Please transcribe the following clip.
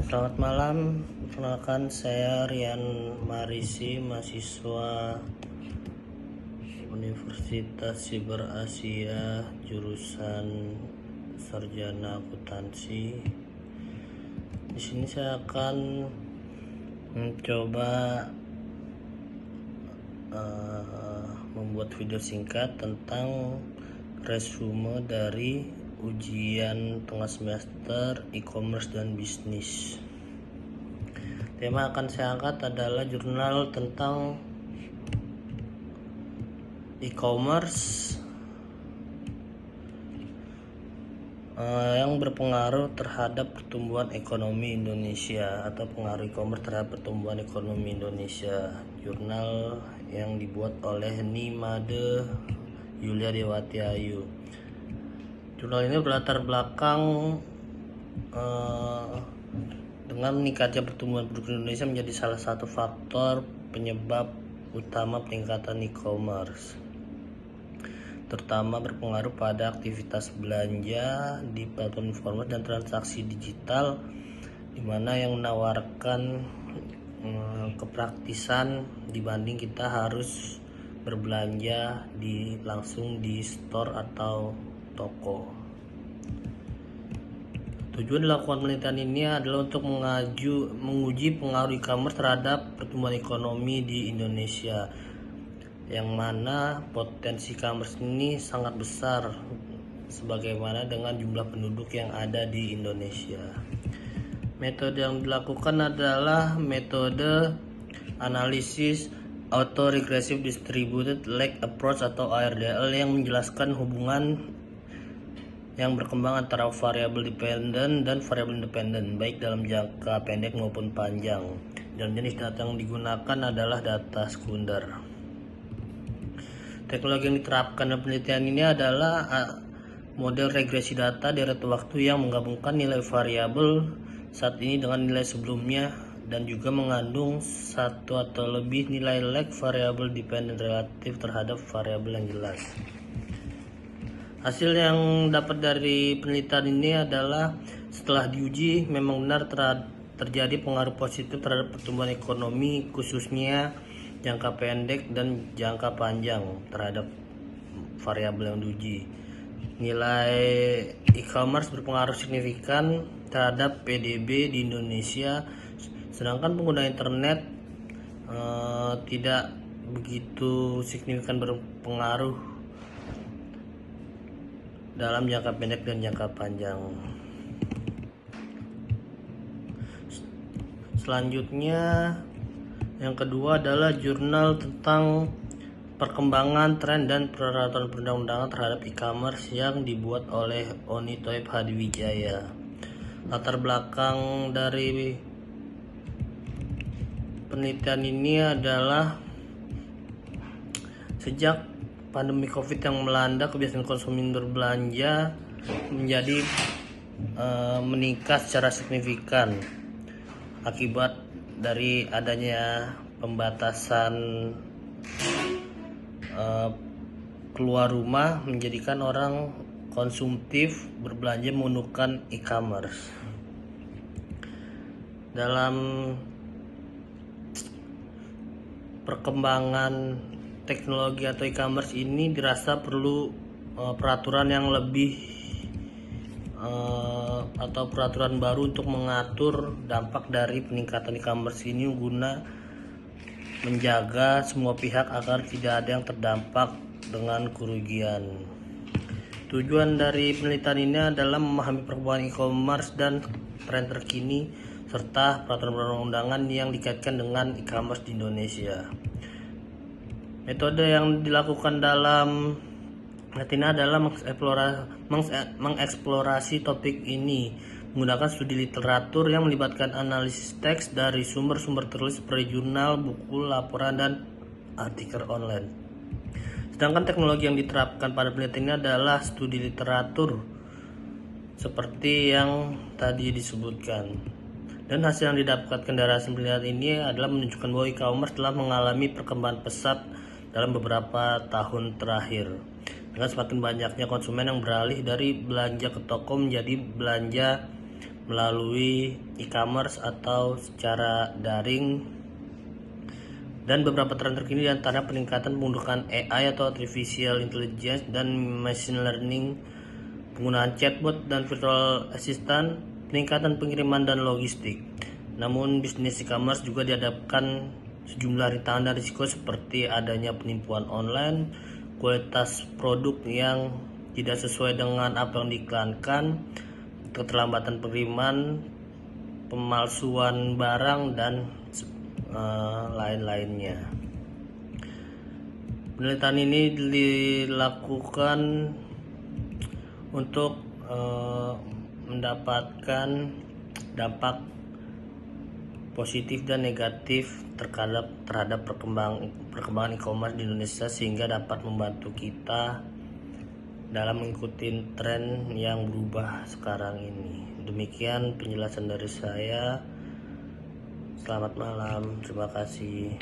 Selamat malam, perkenalkan saya Rian Marisi, mahasiswa Universitas Siber Asia, jurusan Sarjana Akuntansi. Di sini saya akan mencoba membuat video singkat tentang resume dari ujian tengah semester e-commerce dan bisnis. Tema akan saya angkat adalah jurnal tentang e-commerce yang berpengaruh terhadap pertumbuhan ekonomi Indonesia, atau pengaruh e-commerce terhadap pertumbuhan ekonomi Indonesia. Jurnal yang dibuat oleh Nimade Yulia Dewati Ayu. Jurnal ini berlatar belakang dengan meningkatnya pertumbuhan penduduk Indonesia menjadi salah satu faktor penyebab utama peningkatan e-commerce, terutama berpengaruh pada aktivitas belanja di platform e-commerce dan transaksi digital, di mana yang menawarkan kepraktisan dibanding kita harus berbelanja langsung di store atau toko. Tujuan dilakukan penelitian ini adalah untuk menguji pengaruh e-commerce terhadap pertumbuhan ekonomi di Indonesia, yang mana potensi e-commerce ini sangat besar sebagaimana dengan jumlah penduduk yang ada di Indonesia. Metode yang dilakukan adalah metode analisis Autoregressive Distributed Lag Approach atau ARDL, yang menjelaskan hubungan yang berkembang antara variabel dependen dan variabel independen, baik dalam jangka pendek maupun panjang. Dan jenis data yang digunakan adalah data sekunder. Teknologi yang diterapkan dalam penelitian ini adalah model regresi data deret waktu yang menggabungkan nilai variabel saat ini dengan nilai sebelumnya, dan juga mengandung satu atau lebih nilai lag variabel dependen relatif terhadap variabel yang jelas. Hasil yang dapat dari penelitian ini adalah setelah diuji memang benar terjadi pengaruh positif terhadap pertumbuhan ekonomi, khususnya jangka pendek dan jangka panjang terhadap variabel yang diuji. Nilai e-commerce berpengaruh signifikan terhadap PDB di Indonesia, sedangkan pengguna internet tidak begitu signifikan berpengaruh dalam jangka pendek dan jangka panjang. Selanjutnya, yang kedua adalah jurnal tentang perkembangan tren dan peraturan perundang-undangan terhadap e-commerce yang dibuat oleh Oni Thoib Hadiwijaya. Latar belakang dari penelitian ini adalah sejak pandemi COVID yang melanda, kebiasaan konsumen berbelanja menjadi meningkat secara signifikan akibat dari adanya pembatasan keluar rumah, menjadikan orang konsumtif berbelanja menggunakan e-commerce. Dalam perkembangan teknologi atau e-commerce ini dirasa perlu peraturan yang lebih atau peraturan baru untuk mengatur dampak dari peningkatan e-commerce ini, guna menjaga semua pihak agar tidak ada yang terdampak dengan kerugian. Tujuan dari penelitian ini adalah memahami perkembangan e-commerce dan tren terkini serta peraturan perundang-undangan yang dikaitkan dengan e-commerce di Indonesia. Metode yang dilakukan dalam penelitian adalah mengeksplorasi topik ini menggunakan studi literatur yang melibatkan analisis teks dari sumber-sumber tertulis seperti jurnal, buku, laporan, dan artikel online. Sedangkan teknologi yang diterapkan pada penelitian ini adalah studi literatur seperti yang tadi disebutkan. Dan hasil yang didapatkan dari hasil penelitian ini adalah menunjukkan bahwa e-commerce telah mengalami perkembangan pesat dalam beberapa tahun terakhir, dengan semakin banyaknya konsumen yang beralih dari belanja ke toko menjadi belanja melalui e-commerce atau secara daring, dan beberapa tren terkini diantara peningkatan penggunaan AI atau Artificial Intelligence dan Machine Learning, penggunaan chatbot dan virtual assistant, peningkatan pengiriman dan logistik. Namun bisnis e-commerce juga dihadapkan sejumlah rintangan dan risiko seperti adanya penipuan online, kualitas produk yang tidak sesuai dengan apa yang diiklankan, keterlambatan pengiriman, pemalsuan barang, dan lain-lainnya. Penelitian ini dilakukan untuk mendapatkan dampak positif dan negatif terhadap perkembangan e-commerce di Indonesia, sehingga dapat membantu kita dalam mengikuti tren yang berubah sekarang ini. Demikian penjelasan dari saya. Selamat malam, terima kasih.